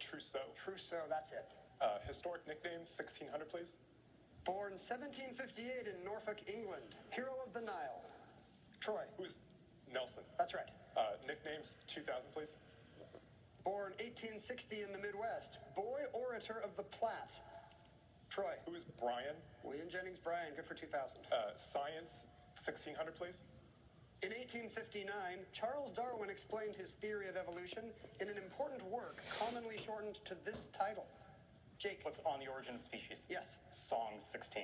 trousseau. Trousseau, that's it. Historic nickname, 1600, please. Born 1758 in Norfolk, England. Hero of the Nile. Troy. Who is Nelson? That's right. Nicknames, 2000, please. Born 1860 in the Midwest. Boy orator of the Platte. Troy. Who is Brian? William Jennings Bryan, good for 2000. Science, 1600, please. In 1859, Charles Darwin explained his theory of evolution in an important work commonly shortened to this title. Jake. What's On the Origin of Species? Yes. Songs, 16.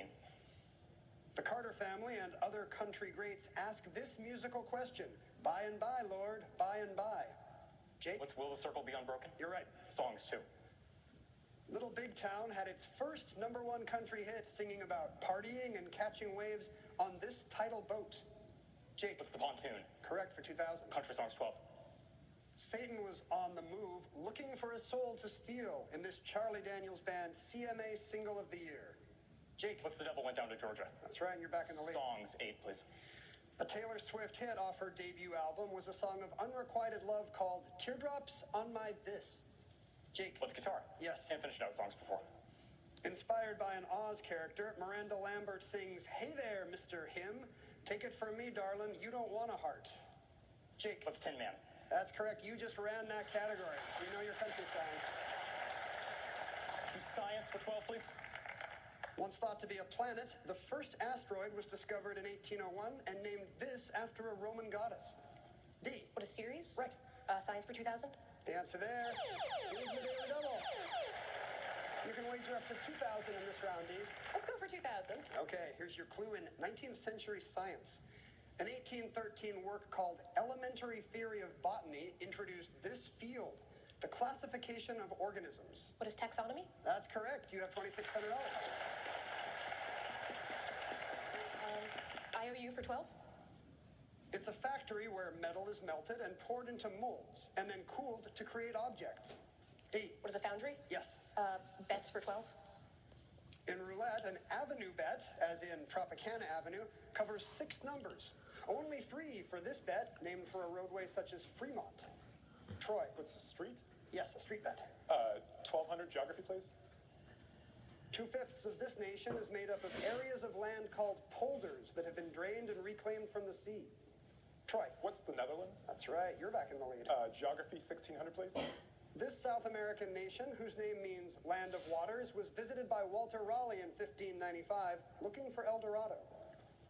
The Carter family and other country greats ask this musical question. By and by, Lord, by and by. Jake. What's Will the Circle Be Unbroken? You're right. Songs, 2. Little Big Town had its first #1 country hit singing about partying and catching waves on this tidal boat. Jake. What's The Pontoon? Correct for 2000. Country Songs, 12. Satan was on the move, looking for a soul to steal in this Charlie Daniels Band CMA Single of the Year. Jake. What's The Devil Went Down to Georgia? That's right, and you're back in the lead. Songs, 8, please. A Taylor Swift hit off her debut album was a song of unrequited love called Teardrops on My This. Jake. What's Guitar? Yes. Can't finish it out, Songs before. Inspired by an Oz character, Miranda Lambert sings, Hey there, Mr. Him. Take it from me, darling, you don't want a heart. Jake. What's Tin Man? That's correct. You just ran that category. We know your country song. Do Science for 12, please. Once thought to be a planet, the first asteroid was discovered in 1801 and named this after a Roman goddess. D. What, a series? Right. Science for 2000? The answer there is the Daily Double. You can wager up to 2,000 in this round, D. Let's go for 2000. Okay, here's your clue in 19th century science. An 1813 work called Elementary Theory of Botany introduced this field, the classification of organisms. What is taxonomy? That's correct. You have $2,600. IOU for 12? It's a factory where metal is melted and poured into molds and then cooled to create objects. D. What is a foundry? Yes. Bets for 12? In roulette, an avenue bet, as in Tropicana Avenue, covers 6 numbers. Only 3 for this bet, named for a roadway such as Fremont. Troy. What's the street? Yes, a street bet. 1200, geography, please. 2/5 of this nation is made up of areas of land called polders that have been drained and reclaimed from the sea. Troy. What's the Netherlands? That's right, you're back in the lead. Geography, 1600, please. This South American nation, whose name means land of waters, was visited by Walter Raleigh in 1595, looking for El Dorado.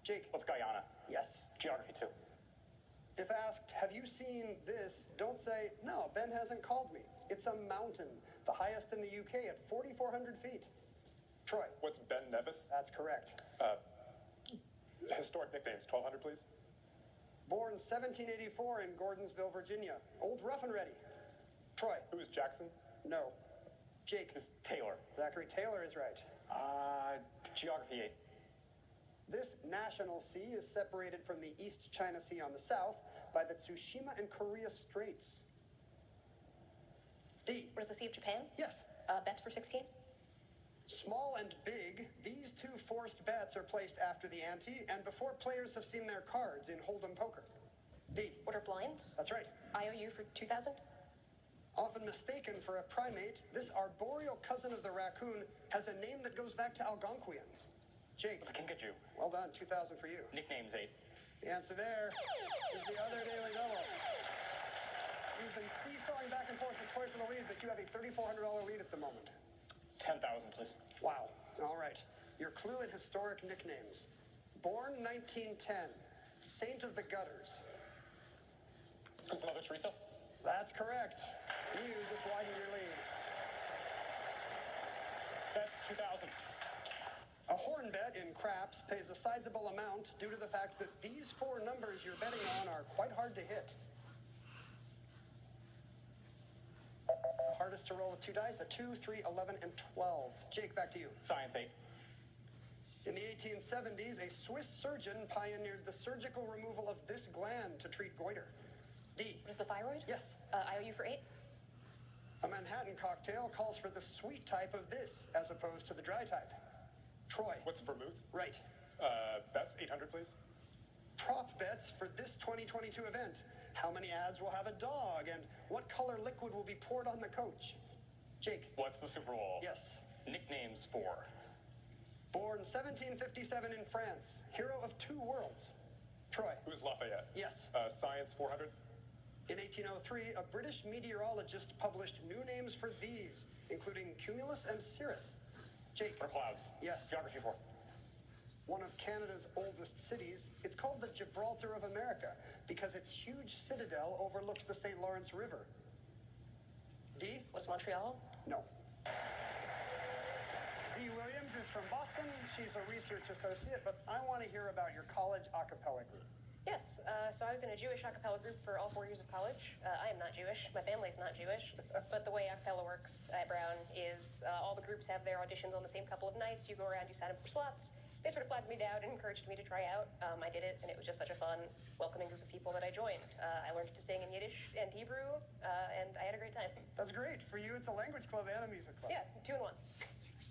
Jake. What's Guyana? Yes. Geography, 2. If asked, have you seen this? Don't say, no, Ben hasn't called me. It's a mountain, the highest in the UK at 4,400 feet. Troy. What's Ben Nevis? That's correct. Historic nicknames, 1200, please. Born 1784 in Gordonsville, Virginia. Old Rough and Ready. Troy. Who is Jackson? No. Jake. Is Taylor. Zachary Taylor is right. Geography, 8. This national sea is separated from the East China Sea on the south by the Tsushima and Korea Straits. D. What is the Sea of Japan? Yes. Bets for 16? Small and big, these 2 forced bets are placed after the ante and before players have seen their cards in Hold'em poker. D. What are blinds? That's right. IOU for 2000? Often mistaken for a primate, this arboreal cousin of the raccoon has a name that goes back to Algonquian. Jake. What's a kinkajou? Well done, 2,000 for you. Nicknames, 8. The answer there is the other Daily Double. You've been seesawing back and forth with Troy for the lead, but you have a $3,400 lead at the moment. 10,000, please. Wow. All right. Your clue in historic nicknames. Born 1910, Saint of the Gutters. Who's Mother Teresa? That's correct. You just widened your lead. Bets, 2000. A horn bet in craps pays a sizable amount due to the fact that these 4 numbers you're betting on are quite hard to hit. The hardest to roll with 2 dice, a 2, 3, 11, and 12. Jake, back to you. Science, 8. In the 1870s, a Swiss surgeon pioneered the surgical removal of this gland to treat goiter. D. What is the thyroid? Yes. IOU for 8? A Manhattan cocktail calls for the sweet type of this as opposed to the dry type. Troy. What's vermouth? Right. That's 800, please. Prop bets for this 2022 event. How many ads will have a dog and what color liquid will be poured on the coach? Jake. What's the Super Bowl? Yes. Nicknames for. Born 1757 in France, hero of two worlds. Troy. Who's Lafayette? Yes. Science 400. In 1803, a British meteorologist published new names for these, including Cumulus and Cirrus. Jake. What are clouds? Yes. Geography for. One of Canada's oldest cities, it's called the Gibraltar of America because its huge citadel overlooks the St. Lawrence River. D? What is Montreal? No. Dee Williams is from Boston. She's a research associate, but I want to hear about your college a cappella group. Yes. So I was in a Jewish a cappella group for all 4 years of college. I am not Jewish. My family's not Jewish. But the way a cappella works at Brown is all the groups have their auditions on the same couple of nights. You go around, you sign up for slots. They sort of flagged me down and encouraged me to try out. I did it, and it was just such a fun, welcoming group of people that I joined. I learned to sing in Yiddish and Hebrew, and I had a great time. That's great. For you, it's a language club and a music club. Yeah, 2 in 1.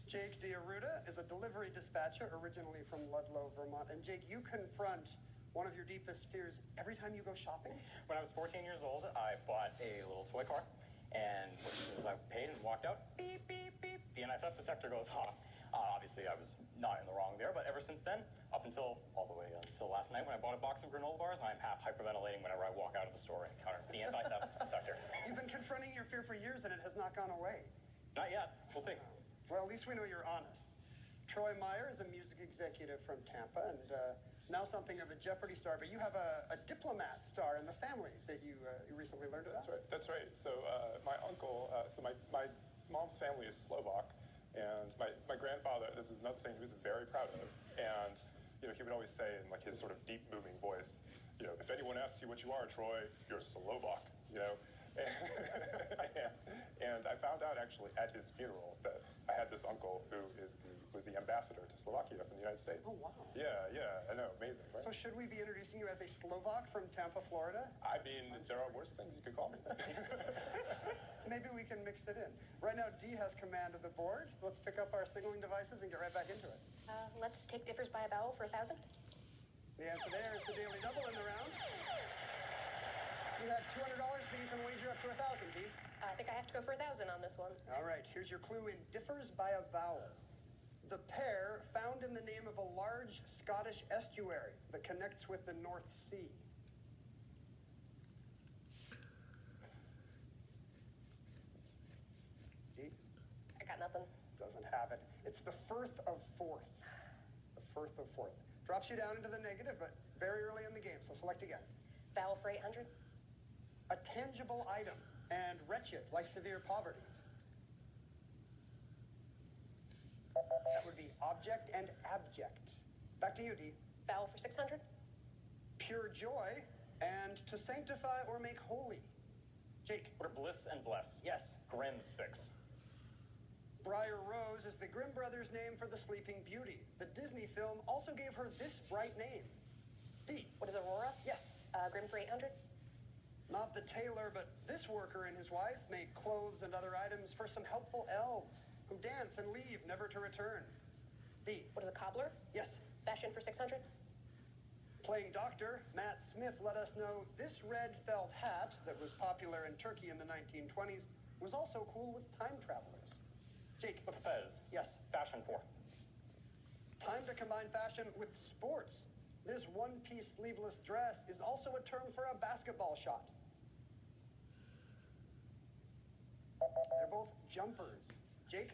Jake Diaruda is a delivery dispatcher originally from Ludlow, Vermont. And Jake, you confront one of your deepest fears every time you go shopping? When I was 14 years old, I bought a little toy car, and as soon as I paid and walked out, beep, beep, beep, the anti-theft detector goes off. Obviously, I was not in the wrong there, but ever since then, up until all the way until last night when I bought a box of granola bars, I'm half hyperventilating whenever I walk out of the store and encounter the anti-theft detector. You've been confronting your fear for years and it has not gone away. Not yet. We'll see. Well, at least we know you're honest. Troy Meyer is a music executive from Tampa and now something of a Jeopardy star, but you have a diplomat star in the family that you recently learned about. That's right. So my uncle, my mom's family is Slovak, and my grandfather, this is another thing he was very proud of, and he would always say in like his sort of deep booming voice, if anyone asks you what you are, Troy, you're Slovak, and I found out actually at his funeral that I had this uncle who was the ambassador to Slovakia from the United States. Oh, wow. Yeah, I know, amazing, right? So should we be introducing you as a Slovak from Tampa, Florida? I mean, there are worse things you could call me. Maybe we can mix it in. Right now, Dee has command of the board. Let's pick up our signaling devices and get right back into it. Let's take differs by a vowel for 1,000. The answer there is the daily double in the round. You have $200, but you can wager up to 1,000, Dee. I think I have to go for 1,000 on this one. All right, here's your clue in differs by a vowel. The pair found in the name of a large Scottish estuary that connects with the North Sea. Dee? I got nothing. Doesn't have it. It's the Firth of Forth. The Firth of Forth. Drops you down into the negative, but very early in the game, so select again. Vowel for 800. A tangible item, and wretched, like severe poverty. That would be object and abject. Back to you, Dee. Vowel for 600. Pure joy, and to sanctify or make holy. Jake. What are bliss and bless? Yes. Grimm 6. Briar Rose is the Grimm brothers' name for the Sleeping Beauty. The Disney film also gave her this bright name. D. What is Aurora? Yes. Grimm for 800. Not the tailor, but this worker and his wife make clothes and other items for some helpful elves who dance and leave, never to return. D. What is a cobbler? Yes. Fashion for 600. Playing doctor, Matt Smith let us know this red felt hat that was popular in Turkey in the 1920s was also cool with time travelers. Jake. What's a fez? Yes. Fashion for. Time to combine fashion with sports. This one-piece sleeveless dress is also a term for a basketball shot. They're both jumpers. Jake?